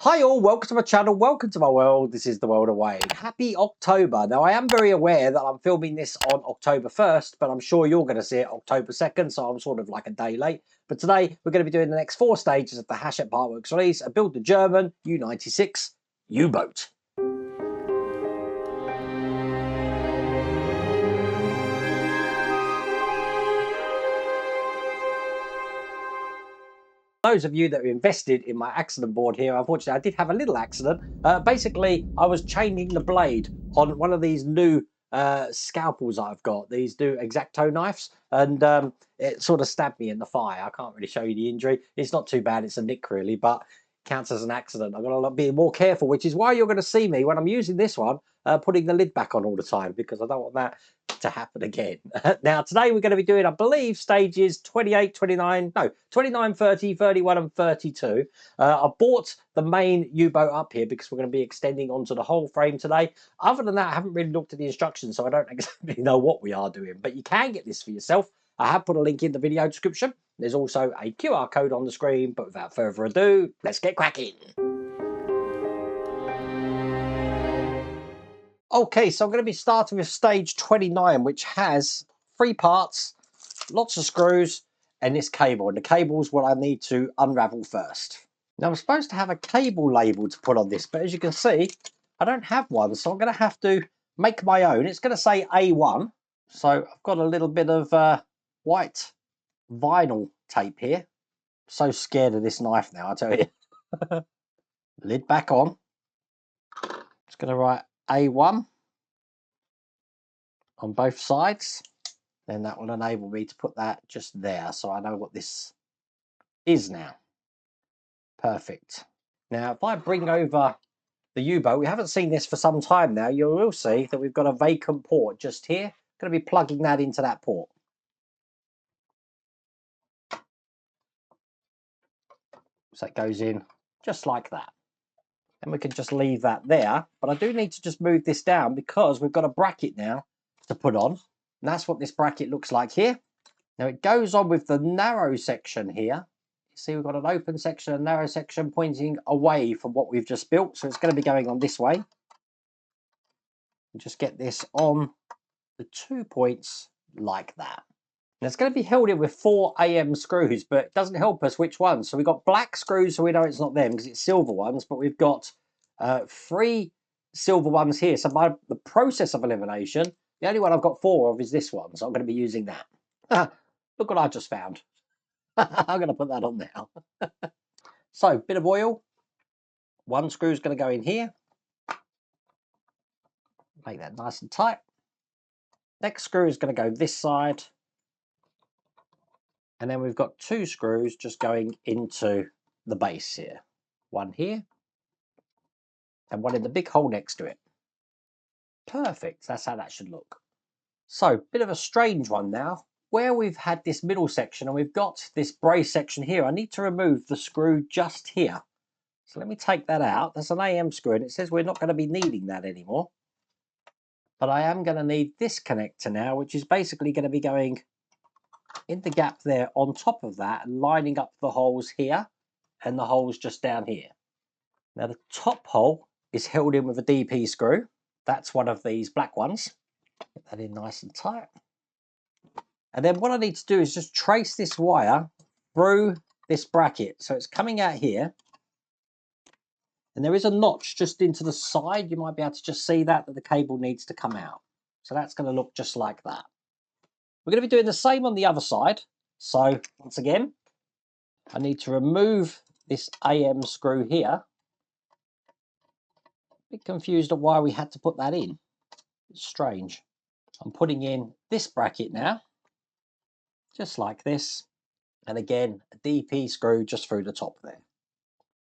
Hi all, welcome to my channel, welcome to my world. This is the world of Wayne. Happy October. Now I am very aware that I'm filming this on October 1st, but I'm sure you're going to see it October 2nd, so I'm sort of like a day late. But today we're going to be doing the next 4 stages of the Hachette Partworks release and build the German U96 U-Boat. Those of you that are invested in my accident board here, unfortunately I did have a little accident. Basically I was changing the blade on one of these new scalpels I've got, these new X-Acto knives, and it sort of stabbed me in the thigh. I can't really show you the injury. It's not too bad, it's a nick really, but counts as an accident. I've got to be more careful, which is why you're going to see me when I'm using this one putting the lid back on all the time, because I don't want that to happen again. Now today we're going to be doing, I believe, stages 28, 29, no, 29, 30, 31 and 32. I bought the main U-boat up here because we're going to be extending onto the whole frame today. Other than that, I haven't really looked at the instructions, so I don't exactly know what we are doing, but you can get this for yourself. I have put a link in the video description. There's also a QR code on the screen, but without further ado, let's get cracking. Okay, so I'm going to be starting with stage 29, which has 3 parts, lots of screws, and this cable. And the cable is what I need to unravel first. Now, I'm supposed to have a cable label to put on this, but as you can see, I don't have one, so I'm going to have to make my own. It's going to say A1, so I've got a little bit of white vinyl tape here. I'm so scared of this knife now, I tell you. Lid back on. Just going to write A1 on both sides. Then that will enable me to put that just there, so I know what this is now. Perfect. Now, if I bring over the U-boat, we haven't seen this for some time now, you will see that we've got a vacant port just here. I'm going to be plugging that into that port. So it goes in just like that. And we can just leave that there. But I do need to just move this down because we've got a bracket now to put on. And that's what this bracket looks like here. Now it goes on with the narrow section here. You see we've got an open section and narrow section pointing away from what we've just built. So it's going to be going on this way. And just get this on the 2 points like that. And it's going to be held in with 4 AM screws, but it doesn't help us which ones. So we've got black screws, so we know it's not them because it's silver ones, but we've got 3 silver ones here. So by the process of elimination, the only one I've got 4 of is this one, so I'm going to be using that. Look what I just found. I'm going to put that on now. So, bit of oil. 1 screw is going to go in here. Make that nice and tight. Next screw is going to go this side. And then we've got 2 screws just going into the base here. 1 here. And 1 in the big hole next to it. Perfect. That's how that should look. So, bit of a strange one now. Where we've had this middle section and we've got this brace section here, I need to remove the screw just here. So let me take that out. There's an AM screw and it says we're not going to be needing that anymore. But I am going to need this connector now, which is basically going to be going in the gap there on top of that and lining up the holes here and the holes just down here. Now the top hole is held in with a DP screw. That's one of these black ones. Get that in nice and tight. And then what I need to do is just trace this wire through this bracket. So it's coming out here. And there is a notch just into the side. You might be able to just see that the cable needs to come out. So that's going to look just like that. We're going to be doing the same on the other side. So once again, I need to remove this AM screw here. A bit confused at why we had to put that in. It's strange. I'm putting in this bracket now. Just like this. And again, a DP screw just through the top there.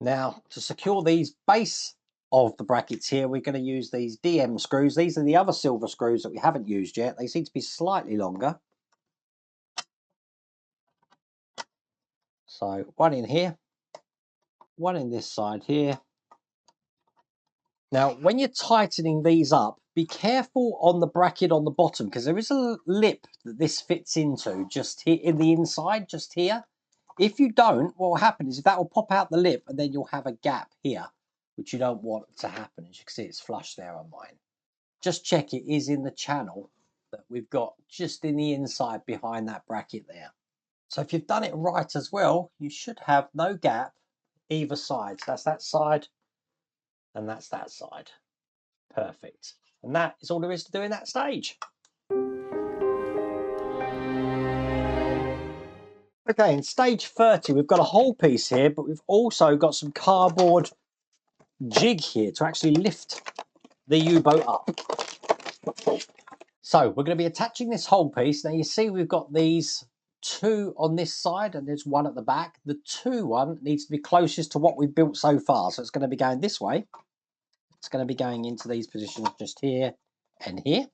Now, to secure these base of the brackets here, we're going to use these DM screws. These are the other silver screws that we haven't used yet. They seem to be slightly longer. So 1 in here, 1 in this side here. Now, when you're tightening these up, be careful on the bracket on the bottom because there is a lip that this fits into just here in the inside, just here. If you don't, what will happen is that will pop out the lip and then you'll have a gap here, which you don't want to happen. As you can see, it's flush there on mine. Just check it is in the channel that we've got just in the inside behind that bracket there. So if you've done it right as well, you should have no gap either side. So that's that side and that's that side. Perfect. And that is all there is to do in that stage. Okay, in stage 30, we've got a whole piece here, but we've also got some cardboard jig here to actually lift the U-boat up. So we're going to be attaching this whole piece. Now you see we've got these two on this side and there's one at the back. The two one needs to be closest to what we've built so far. So it's going to be going this way. It's going to be going into these positions just here and here.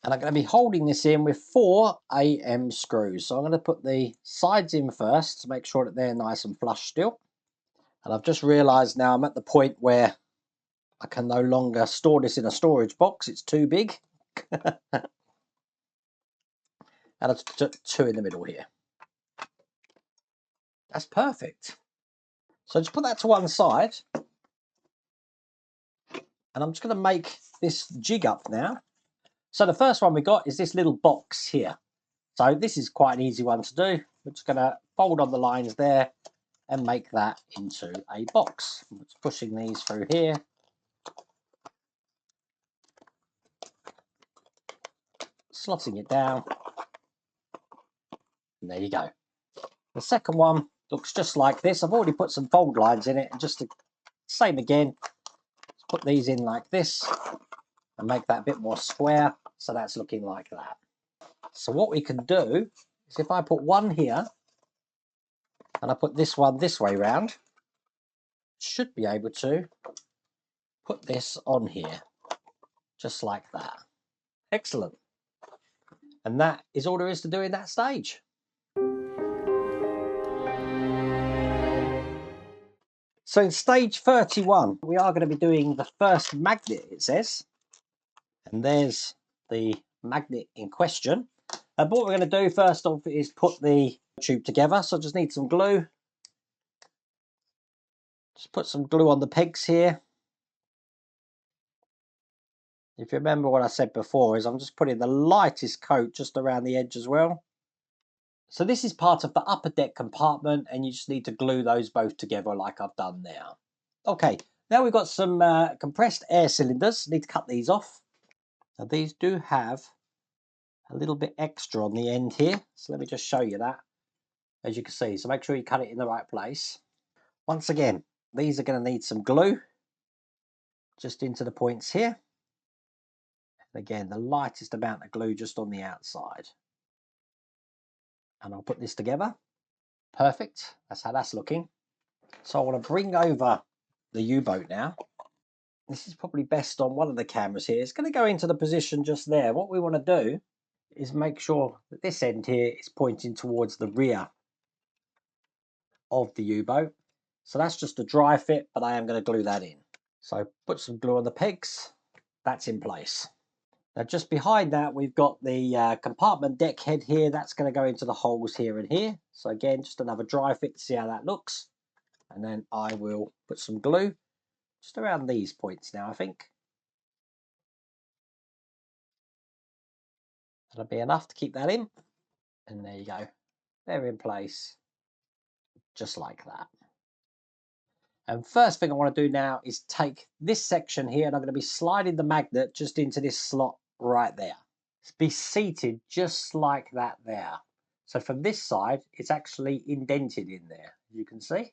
And I'm going to be holding this in with 4 AM screws. So I'm going to put the sides in first to make sure that they're nice and flush still. And I've just realised now I'm at the point where I can no longer store this in a storage box. It's too big. And I've put 2 in the middle here. That's perfect. So just put that to one side. And I'm just going to make this jig up now. So the first one we got is this little box here. So this is quite an easy one to do. We're just going to fold on the lines there and make that into a box. I'm just pushing these through here. Slotting it down. And there you go. The second one looks just like this. I've already put some fold lines in it. And just the same again, put these in like this and make that a bit more square. So that's looking like that. So what we can do is if I put one here and I put this one this way round, should be able to put this on here just like that. Excellent. And that is all there is to do in that stage. So in stage 31, we are going to be doing the first magnet, it says. And there's the magnet in question. But what we're going to do first off is put the tube together. So I just need some glue. Just put some glue on the pegs here. If you remember what I said before, is I'm just putting the lightest coat just around the edge as well. So this is part of the upper deck compartment and you just need to glue those both together like I've done now. Okay, now we've got some compressed air cylinders. Need to cut these off. Now these do have a little bit extra on the end here. So let me just show you that, as you can see. So make sure you cut it in the right place. Once again, these are going to need some glue just into the points here. And again, the lightest amount of glue just on the outside. And I'll put this together. Perfect. That's how that's looking. So I want to bring over the U-boat now. This is probably best on one of the cameras here. It's going to go into the position just there. What we want to do is make sure that this end here is pointing towards the rear of the U-boat. So that's just a dry fit, but I am going to glue that in. So put some glue on the pegs. That's in place. Now just behind that we've got the compartment deck head here. That's going to go into the holes here and here. So again, just another dry fit to see how that looks. And then I will put some glue just around these points now, I think. That'll be enough to keep that in. And there you go. They're in place just like that. And first thing I want to do now is take this section here and I'm going to be sliding the magnet just into this slot right there. It's be seated just like that there. So from this side, it's actually indented in there, you can see.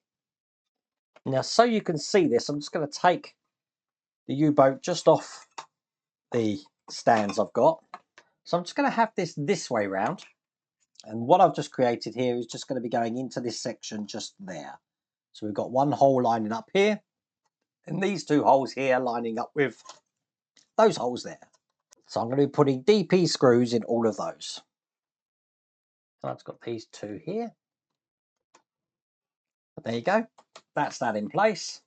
Now, so you can see this, I'm just going to take the U-boat just off the stands I've got. So I'm just going to have this way round. And what I've just created here is just going to be going into this section just there. So we've got one hole lining up here and these two holes here lining up with those holes there. So I'm going to be putting DP screws in all of those. So I've got these two here. But there you go. That's that in place.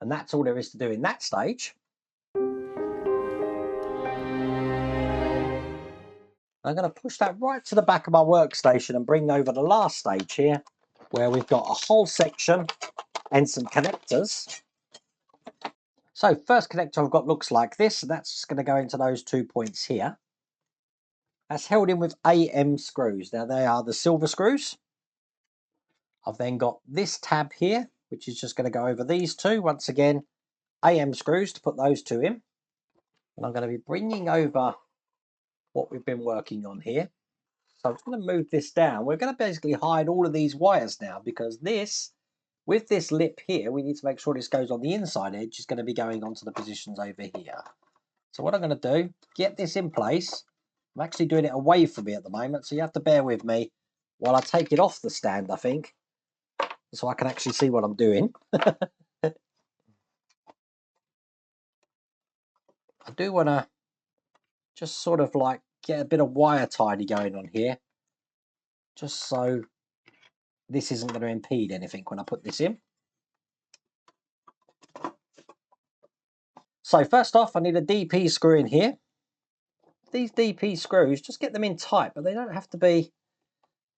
And that's all there is to do in that stage. I'm going to push that right to the back of my workstation and bring over the last stage here, where we've got a whole section and some connectors. So first connector I've got looks like this, and that's just going to go into those 2 points here. That's held in with AM screws. Now they are the silver screws. I've then got this tab here, which is just going to go over these two. Once again, AM screws to put those two in. And I'm going to be bringing over what we've been working on here. So I'm just going to move this down. We're going to basically hide all of these wires now, because this, with this lip here, we need to make sure this goes on the inside edge, is going to be going onto the positions over here. So what I'm going to do, get this in place. I'm actually doing it away from me at the moment, so you have to bear with me while I take it off the stand, I think, so I can actually see what I'm doing. I do want to just sort of like get a bit of wire tidy going on here, just so this isn't going to impede anything when I put this in. So first off, I need a DP screw in here. These DP screws, just get them in tight, but they don't have to be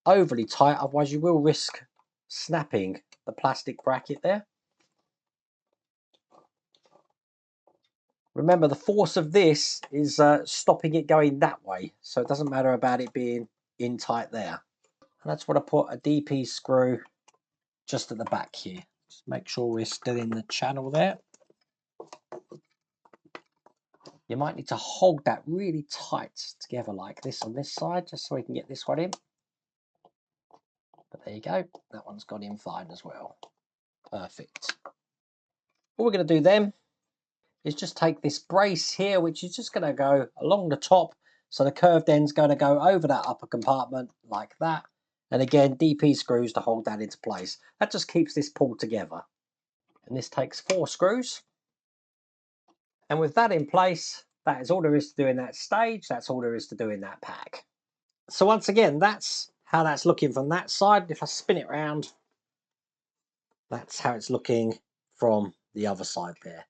overly tight, otherwise you will risk snapping the plastic bracket there. Remember, the force of this is stopping it going that way, so it doesn't matter about it being in tight there. And that's what I put a DP screw just at the back here. Just make sure we're still in the channel there. You might need to hold that really tight together like this on this side, just so we can get this one in. But there you go, that one's gone in fine as well. Perfect. What we're going to do then is just take this brace here, which is just going to go along the top. So the curved end's going to go over that upper compartment like that. And again, DP screws to hold that into place. That just keeps this pulled together. And this takes 4 screws. And with that in place, that is all there is to do in that stage. That's all there is to do in that pack. So once again, that's how that's looking from that side. If I spin it around, that's how it's looking from the other side there.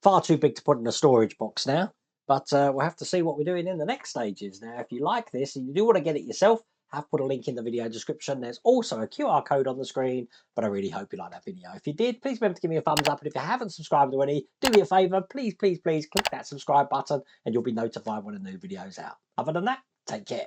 Far too big to put in a storage box now, but we'll have to see what we're doing in the next stages. Now, if you like this and you do want to get it yourself, I've put a link in the video description. There's also a QR code on the screen, but I really hope you like that video. If you did, please remember to give me a thumbs up, and if you haven't subscribed already, do me a favour, please, please, please click that subscribe button and you'll be notified when a new video's out. Other than that, take care.